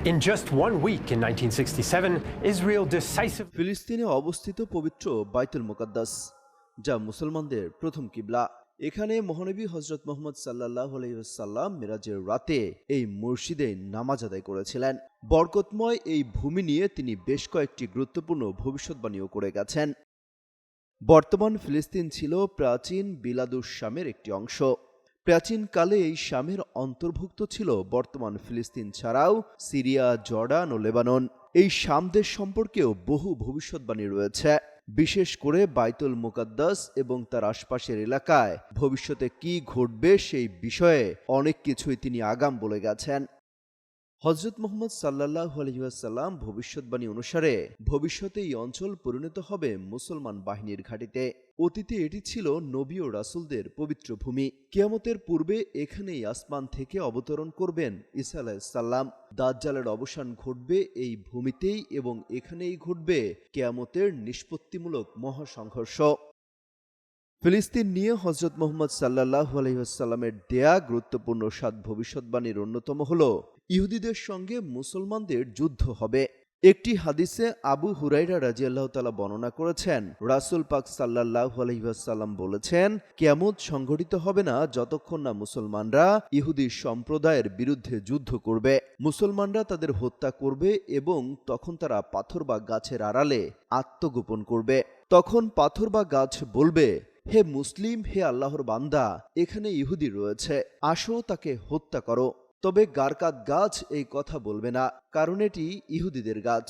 In just 1 week in 1967, Israel decisively ফিলিস্তিনে অবস্থিত পবিত্র বাইতুল মুকাদ্দাস, যা মুসলমানদের প্রথম কিবলা। এখানে মহানবী হজরত মুহাম্মদ সাল্লাল্লাহু আলাইহি ওয়াসাল্লাম মিরাজের রাতে এই মসজিদে নামাজ আদায় করেছিলেন। বরকতময় এই ভূমি নিয়ে তিনি বেশ কয়েকটি গুরুত্বপূর্ণ ভবিষ্যৎবাণীও করে গেছেন। বর্তমান ফিলিস্তিন ছিল প্রাচীন বিলাদুস শামের একটি অংশ। প্রাচীনকালে এই শামের অন্তর্ভুক্ত ছিল বর্তমান ফিলিস্তিন ছাড়াও সিরিয়া, জর্ডান ও লেবানন। এই শাম দেশ সম্পর্কেও বহু ভবিষ্যৎবাণী রয়েছে, বিশেষ করে বাইতুল মুকাদ্দাস এবং তার আশপাশের এলাকায় ভবিষ্যতে কি ঘটবে সেই বিষয়ে অনেক কিছুই তিনি আগাম বলে গেছেন। হজরত মুহাম্মদ সাল্লাল্লাহু আলাইহি ওয়াসাল্লাম ভবিষ্যৎবাণী অনুসারে ভবিষ্যতে এই অঞ্চল পরিণত হবে মুসলমান বাহিনীর ঘাঁটিতে। অতীতে এটি ছিল নবী ও রাসূলদের পবিত্র ভূমি। কিয়ামতের পূর্বে এখানেই আসমান থেকে অবতরণ করবেন ঈসা আলাইহিস সালাম। দাজ্জালের অবসান ঘটবে এই ভূমিতেই এবং এখানেই ঘটবে কিয়ামতের নিষ্পত্তিমূলক মহাসংঘর্ষ। ফিলিস্তিন নিয়ে হজরত মুহাম্মদ সাল্লাল্লাহু আলাইহি ওয়াসাল্লামের দেয়া গুরুত্বপূর্ণ 7 ভবিষ্যৎবাণীর অন্যতম হল ইহুদিদের সঙ্গে মুসলমানদের যুদ্ধ হবে। একটি হাদিসে আবু হুরাইরা রাদিয়াল্লাহু তাআলা বর্ণনা করেছেন, রাসূল পাক সাল্লাল্লাহু আলাইহি ওয়াসাল্লাম বলেছেন, কিয়ামত সংঘটিত হবে না যতক্ষণ না মুসলমানরা ইহুদি সম্প্রদায়ের বিরুদ্ধে যুদ্ধ করবে। মুসলমানরা তাদের হত্যা করবে এবং তখন তারা পাথর বা গাছের আড়ালে আত্মগোপন করবে। তখন পাথর বা গাছ বলবে, হে মুসলিম, হে আল্লাহর বান্দা, এখানে ইহুদি রয়েছে, আসো তাকে হত্যা করো। তবে গারকাত গাছ এই কথা বলবে না, কারণ এটি ইহুদিদের গাছ।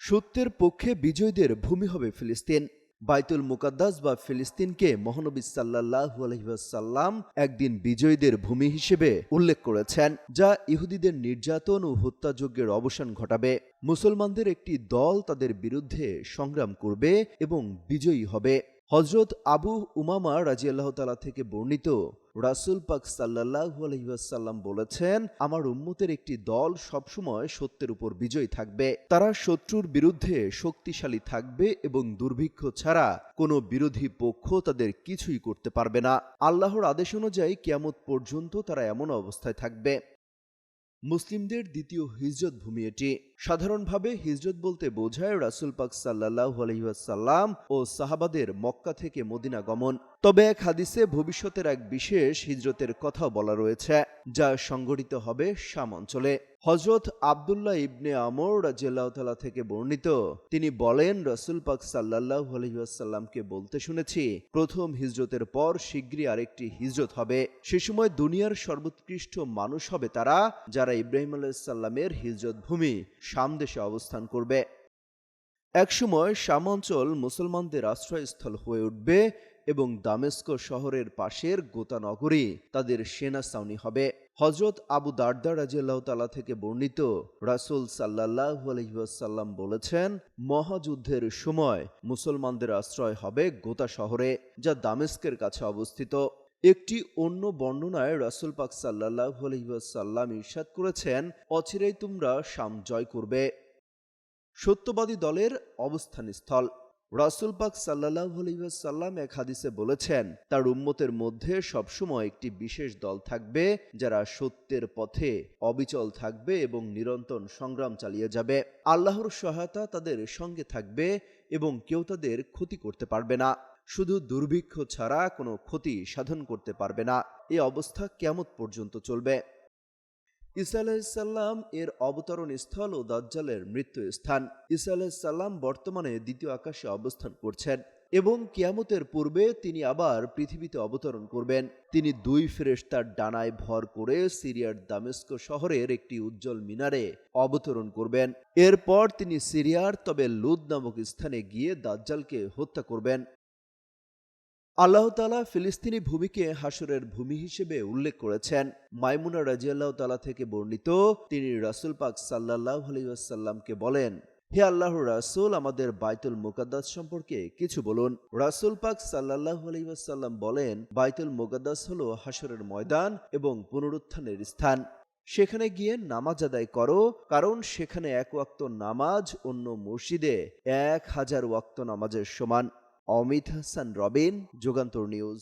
সত্যের পক্ষে বিজয়ীদের ভূমি হবে ফিলিস্তিন। বাইতুল মুকাদ্দাস বা ফিলিস্তিনকে মহানবী সাল্লাল্লাহু আলাইহি ওয়াসাল্লাম একদিন বিজয়ীদের ভূমি হিসেবে উল্লেখ করেছেন, যা ইহুদিদের নির্যাতন ও হত্যাযজ্ঞের অবসান ঘটাবে। মুসলমানদের একটি দল তাদের বিরুদ্ধে সংগ্রাম করবে এবং বিজয়ী হবে। হযরত আবু উমামা রাদিয়াল্লাহু তাআলা থেকে বর্ণিত, রাসূল পাক সাল্লাল্লাহু আলাইহি ওয়াসাল্লাম বলেছেন, আমার উম্মতের একটি দল সবসময় সত্যের উপর বিজয়ী থাকবে। তারা শত্রুর বিরুদ্ধে শক্তিশালী থাকবে এবং দুর্ভিক্ষ ছাড়া কোনো বিরোধী পক্ষ তাদের কিছুই করতে পারবে না। আল্লাহর আদেশ অনুযায়ী কিয়ামত পর্যন্ত তারা এমন অবস্থায় থাকবে। মুসলিমদের দ্বিতীয় হিজরত ভূমি এটি। সাধারণভাবে হিজরত বলতে বোঝায় রাসূল পাক সাল্লাল্লাহু আলাইহি ওয়াসাল্লাম ও সাহাবাদের মক্কা থেকে মদিনা গমন। তবে এক হাদিসে ভবিষ্যতের এক বিশেষ হিজরতের কথাও বলা রয়েছে, যা সংঘটিত হবে শাম অঞ্চলে। হযরত আব্দুল্লাহ ইবনে আমর রাদিয়াল্লাহু তাআলা থেকে বর্ণিত, তিনি বলেন, রাসূল পাক সাল্লাল্লাহু আলাইহি ওয়াসাল্লামকে বলতে শুনেছি, প্রথম হিজরতের পর শীঘ্রই আরেকটি হিজরত হবে। সে সময় দুনিয়ার সর্বোৎকৃষ্ট মানুষ হবে তারা, যারা ইব্রাহিম আলাইহিস সালামের হিজরত ভূমি শাম দেশে অবস্থান করবে। একসময় শাম অঞ্চল মুসলমানদের আশ্রয়স্থল হয়ে উঠবে এবং দামেস্ক শহরের পাশের গোতা নগরী তাদের সেনা ছাউনি হবে। হযরত আবু দারদা রাদিয়াল্লাহু তাআলা থেকে বর্ণিত, রাসূল সাল্লাল্লাহু আলাইহি ওয়াসাল্লাম বলেছেন, মহাযুদ্ধের সময় মুসলমানদের আশ্রয় হবে গোতা শহরে, যা দামেস্কের কাছে অবস্থিত। একটি অন্য বর্ণনায় রাসূল পাক সাল্লাল্লাহু আলাইহি ওয়াসাল্লাম ইরশাদ করেছেন, অচিরেই তোমরা শাম জয় করবে। সত্যবাদী দলের অবস্থানস্থল। রাসূল পাক সাল্লাল্লাহু আলাইহি ওয়াসাল্লাম এক হাদিসে বলেছেন, তার উম্মতের মধ্যে সবসময় একটি বিশেষ দল থাকবে, যারা সত্যের পথে অবিচল থাকবে এবং নিরন্তর সংগ্রাম চালিয়ে যাবে। আল্লাহর সহায়তা তাদের সঙ্গে থাকবে এবং কেউ তাদের ক্ষতি করতে পারবে না। শুধু দুর্ভিক্ষ ছাড়া কোনো ক্ষতি সাধন করতে পারবে না। এই অবস্থা কিয়ামত পর্যন্ত চলবে। ঈসা আলাইহিস সালাম এর অবতরণ স্থল ও দাজ্জালের মৃত্যু স্থান। ঈসা আলাইহিস সালাম বর্তমানে দ্বিতীয় আকাশে অবস্থান করছেন এবং কিয়ামতের পূর্বে তিনি আবার পৃথিবীতে অবতরণ করবেন। তিনি 2 ফেরেশতার ডানায় ভর করে সিরিয়ার দামেস্ক শহরের একটি উজ্জ্বল মিনারে অবতরণ করবেন। এরপর তিনি সিরিয়ার তবে লুদ নামক স্থানে গিয়ে দাজ্জালকে হত্যা করবেন। আল্লাহ তাআলা ফিলিস্তিনি ভূমিকে হাসরের ভূমি হিসেবে উল্লেখ করেছেন। মাইমুনা রাদিয়াল্লাহু তাআলা থেকে বর্ণিত, তিনি রাসূল পাক সাল্লাল্লাহু আলাইহি ওয়াসাল্লামকে বলেন, হে আল্লাহর রাসূল, আমাদের বাইতুল মুকাদ্দাস সম্পর্কে কিছু বলুন। রাসূল পাক সাল্লাল্লাহু আলাইহি ওয়াসাল্লাম বলেন, বাইতুল মুকাদ্দাস হলো হাসরের ময়দান এবং পুনরুত্থানের স্থান। সেখানে গিয়ে নামাজ আদায় করো, কারণ সেখানে 1 ওয়াক্ত নামাজ অন্য মসজিদে 1000 ওয়াক্ত নামাজের সমান। অমিত হাসান রবিন, যুগান্তর নিউজ।